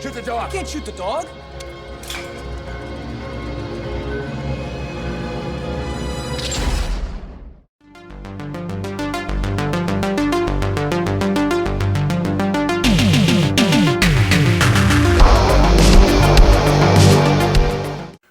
Shoot the dog. I can't shoot the dog.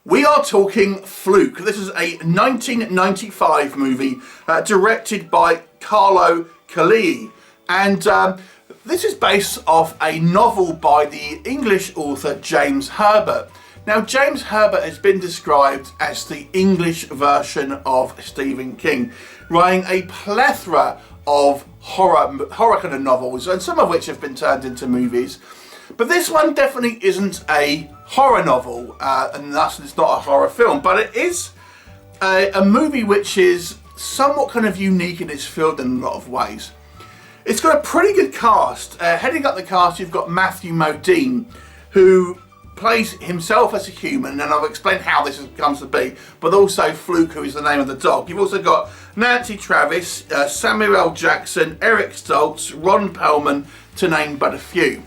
We are talking Fluke. This is a 1995 movie directed by Carlo Collodi, and this is based off a novel by the English author James Herbert. Now, James Herbert has been described as the English version of Stephen King, writing a plethora of horror kind of novels, and some of which have been turned into movies. But this one definitely isn't a horror novel, and thus it's not a horror film, but it is a movie which is somewhat kind of unique in its field in a lot of ways. It's got a pretty good cast. Heading up the cast, you've got Matthew Modine, who plays himself as a human, and I'll explain how this comes to be, but also Fluke, who is the name of the dog. You've also got Nancy Travis, Samuel L. Jackson, Eric Stoltz, Ron Perlman, to name but a few.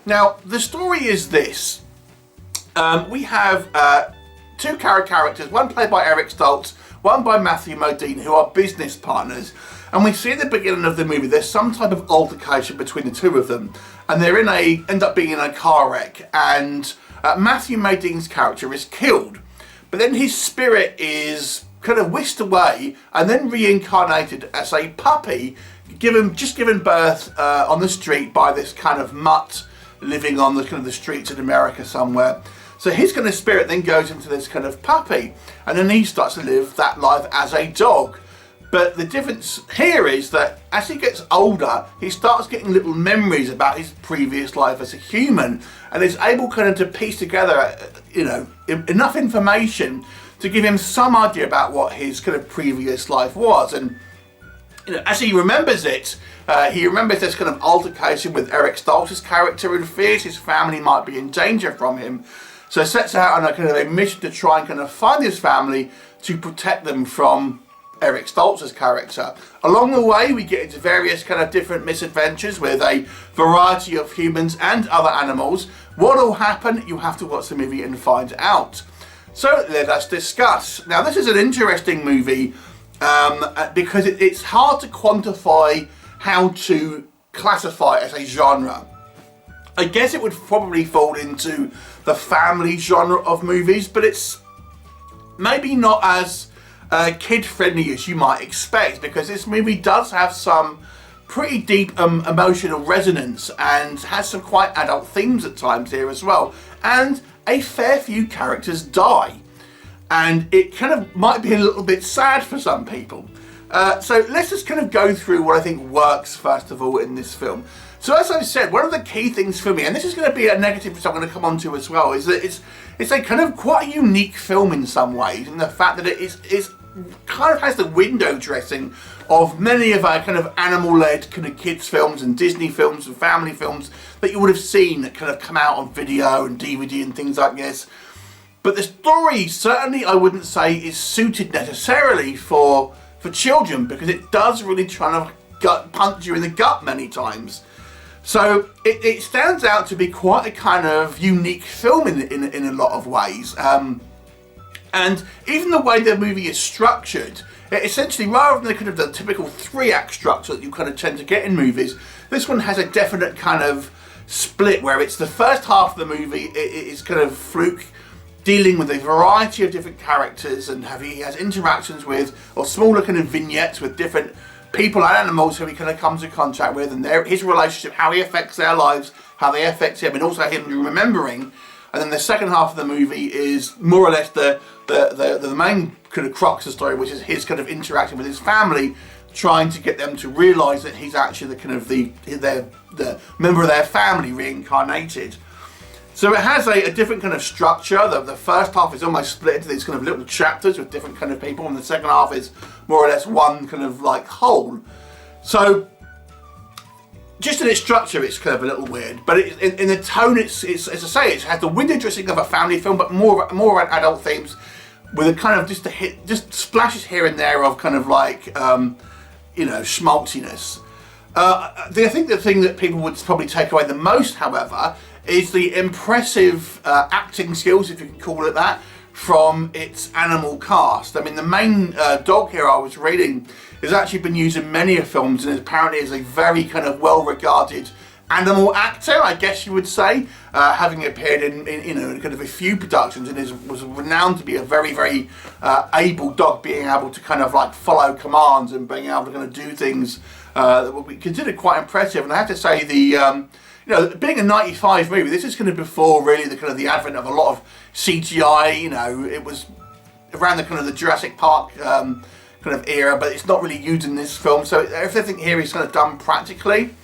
Now, the story is this. We have two characters, one played by Eric Stoltz, one by Matthew Modine, who are business partners. And we see at the beginning of the movie there's some type of altercation between the two of them. And they're end up being in a car wreck. And Matthew Modine's character is killed. But then his spirit is kind of whisked away and then reincarnated as a puppy, just given birth on the street by this kind of mutt living on the kind of the streets in America somewhere. So his kind of spirit then goes into this kind of puppy, and then he starts to live that life as a dog. But the difference here is that as he gets older, he starts getting little memories about his previous life as a human, and is able kind of to piece together, enough information to give him some idea about what his kind of previous life was. And as he remembers it, he remembers this kind of altercation with Eric Stoltz's character and fears his family might be in danger from him. So sets out on a kind of a mission to try and kind of find his family to protect them from Eric Stoltz's character. Along the way, we get into various kind of different misadventures with a variety of humans and other animals. What will happen? You have to watch the movie and find out. So let us discuss. Now, this is an interesting movie because it's hard to quantify how to classify it as a genre. I guess it would probably fall into the family genre of movies, but it's maybe not as kid-friendly as you might expect, because this movie does have some pretty deep emotional resonance and has some quite adult themes at times here as well. And a fair few characters die. And it kind of might be a little bit sad for some people. So let's just kind of go through what I think works first of all in this film. So as I said, one of the key things for me, and this is going to be a negative which I'm going to come on to as well, is that it's a kind of quite a unique film in some ways, in the fact that it kind of has the window dressing of many of our kind of animal-led kind of kids films and Disney films and family films that you would have seen that kind of come out on video and DVD and things like this. But the story certainly I wouldn't say is suited necessarily for children, because it does really try to punch you in the gut many times. So it stands out to be quite a kind of unique film in a lot of ways. And even the way the movie is structured, it essentially, rather than the kind of the typical 3-act structure that you kind of tend to get in movies, this one has a definite kind of split where it's the first half of the movie, it is kind of Fluke dealing with a variety of different characters, and he has interactions with, or smaller kind of vignettes with different people and animals who he kind of comes in contact with, and his relationship, how he affects their lives, how they affect him, and also him remembering. And then the second half of the movie is more or less the main kind of crux of the story, which is his kind of interacting with his family, trying to get them to realise that he's actually the kind of the member of their family reincarnated. So it has a different kind of structure. The first half is almost split into these kind of little chapters with different kind of people, and the second half is more or less one kind of like whole. So just in its structure, it's kind of a little weird, but in the tone, it's as I say, it has the window dressing of a family film, but more adult themes, with a kind of just splashes here and there of kind of like schmaltziness. I think the thing that people would probably take away the most, however, is the impressive acting skills, if you can call it that, from its animal cast. I mean, the main dog here I was reading has actually been used in many films and apparently is a very kind of well-regarded animal actor, I guess you would say, having appeared in you know, kind of a few productions, and was renowned to be a very, very able dog, being able to kind of like follow commands and being able to kind of do things that would be considered quite impressive. And I have to say, the you know, being a '95 movie, this is kind of before really the kind of the advent of a lot of CGI. You know, it was around the kind of the Jurassic Park kind of era, but it's not really used in this film. So everything here is kind of done practically.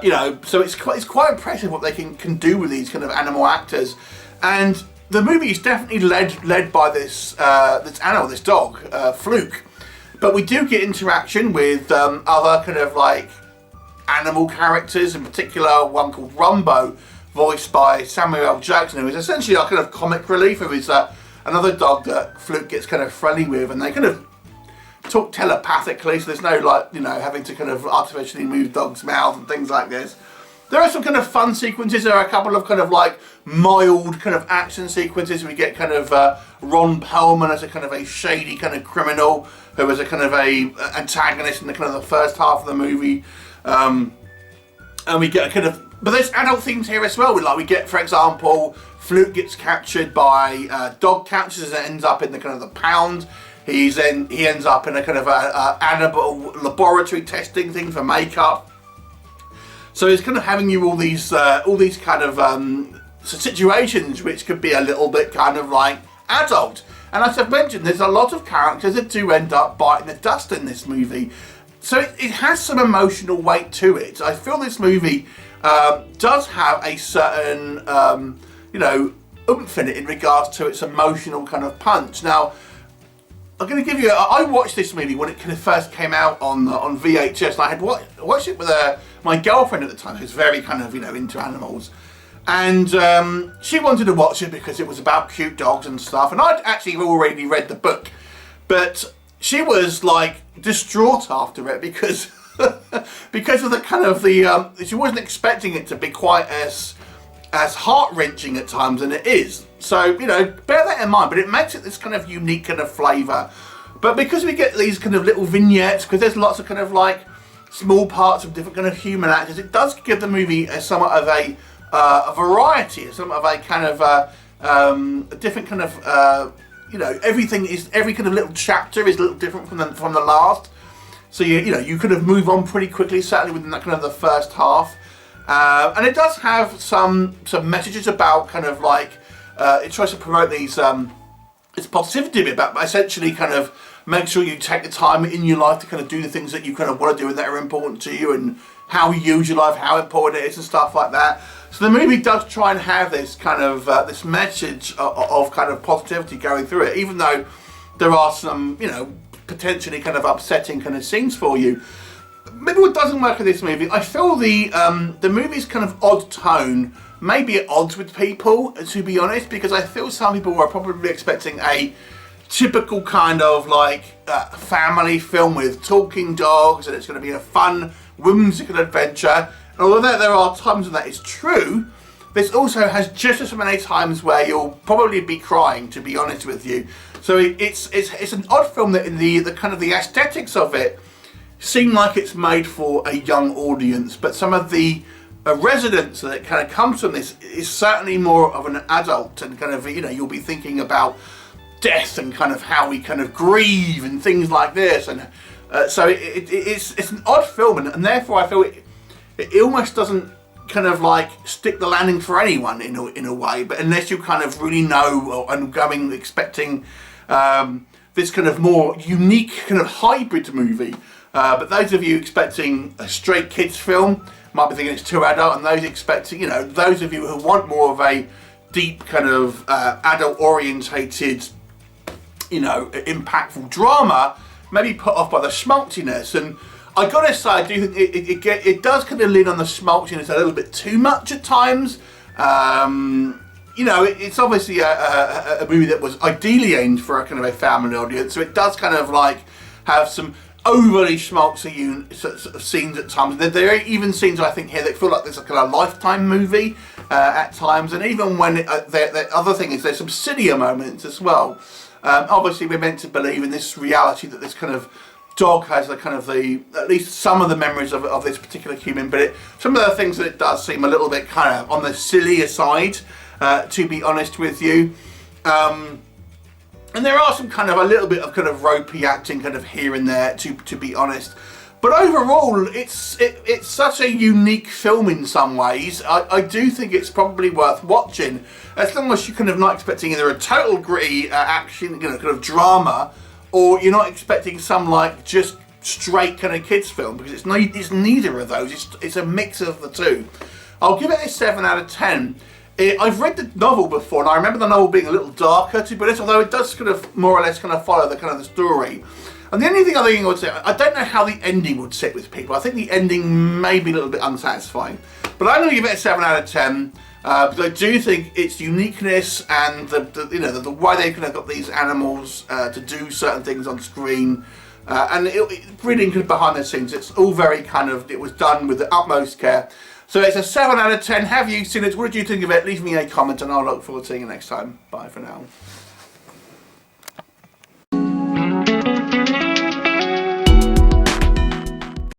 You know, so it's quite impressive what they can do with these kind of animal actors, and the movie is definitely led by this animal, this dog, FLUKE. But we do get interaction with other kind of like animal characters, in particular one called Rumbo, voiced by Samuel L. Jackson, who is essentially our kind of comic relief, who is another dog that FLUKE gets kind of friendly with, and they kind of talk telepathically, so there's no like, you know, having to kind of artificially move dogs' mouths and things like this. There are some kind of fun sequences. There are a couple of kind of like mild kind of action sequences. We get kind of Ron Perlman as a kind of a shady kind of criminal who was a kind of a antagonist in the kind of the first half of the movie, and we get a kind of, but there's adult themes here as well. We get, for example, FLUKE gets captured by dog catchers and ends up in the kind of the pound. He ends up in a kind of a animal laboratory testing thing for makeup. So it's kind of having you all these kind of situations which could be a little bit kind of like adult. And as I've mentioned, there's a lot of characters that do end up biting the dust in this movie. So it has some emotional weight to it. I feel this movie does have a certain, you know, oomph in it in regards to its emotional kind of punch. Now, I'm going to give you, I watched this movie when it kind of first came out on VHS, and I had watched it with my girlfriend at the time, who's very kind of, you know, into animals. And she wanted to watch it because it was about cute dogs and stuff, and I'd actually already read the book. But she was like distraught after it because because of the kind of the, she wasn't expecting it to be quite as heart-wrenching at times, and it is. So, you know, bear that in mind, but it makes it this kind of unique kind of flavour. But because we get these kind of little vignettes, because there's lots of kind of like small parts of different kind of human actors, it does give the movie somewhat of a variety, somewhat of a kind of a different kind of, you know, every kind of little chapter is a little different from the last. So you know, you kind of move on pretty quickly, certainly within that kind of the first half. And it does have some messages about kind of like, it tries to promote these, its positivity about essentially kind of make sure you take the time in your life to kind of do the things that you kind of want to do and that are important to you, and how you use your life, how important it is and stuff like that. So the movie does try and have this kind of, this message of kind of positivity going through it, even though there are some, you know, potentially kind of upsetting kind of scenes for you. Maybe what doesn't work in this movie, I feel the movie's kind of odd tone may be at odds with people, to be honest, because I feel some people were probably expecting a typical kind of like family film with talking dogs, and it's going to be a fun, whimsical adventure. And although there are times when that is true, this also has just as many times where you'll probably be crying, to be honest with you. So it's an odd film that in the kind of the aesthetics of it seem like it's made for a young audience, but some of the resonance that kind of comes from this is certainly more of an adult, and kind of, you know, you'll be thinking about death and kind of how we kind of grieve and things like this, and so it's an odd film, and therefore I feel it almost doesn't kind of like stick the landing for anyone in a way, but unless you kind of really know and going expecting this kind of more unique kind of hybrid movie. But those of you expecting a straight kids film might be thinking it's too adult, and those expecting, you know, those of you who want more of a deep kind of adult orientated, you know, impactful drama, maybe put off by the schmaltziness. And I gotta say, I do think it does kind of lean on the schmaltziness a little bit too much at times. You know, it's obviously a movie that was ideally aimed for a kind of a family audience, so it does kind of like have some overly schmaltzy sort of scenes at times. There are even scenes I think here that feel like there's a kind of Lifetime movie at times, and even when the other thing is there's some sillier moments as well. Obviously we're meant to believe in this reality that this kind of dog has the kind of at least some of the memories of this particular human, but some of the things that it does seem a little bit kind of on the sillier side, to be honest with you. And there are some kind of a little bit of kind of ropey acting kind of here and there, to be honest. But overall, it's such a unique film in some ways. I do think it's probably worth watching, as long as you're kind of not expecting either a total gritty action, kind of drama, or you're not expecting some like just straight kind of kids film, because it's neither of those. It's a mix of the two. I'll give it a 7 out of 10. I've read the novel before, and I remember the novel being a little darker, to be honest, although it does kind of more or less kind of follow the story. And the only thing I would say, I don't know how the ending would sit with people. I think the ending may be a little bit unsatisfying, but I'm going to give it a 7 out of 10 because I do think its uniqueness and the way they kind of got these animals to do certain things on screen, and reading kind of behind the scenes, it's all very kind of, it was done with the utmost care. So it's a 7 out of 10. Have you seen it? What did you think of it? Leave me a comment and I'll look forward to seeing you next time. Bye for now.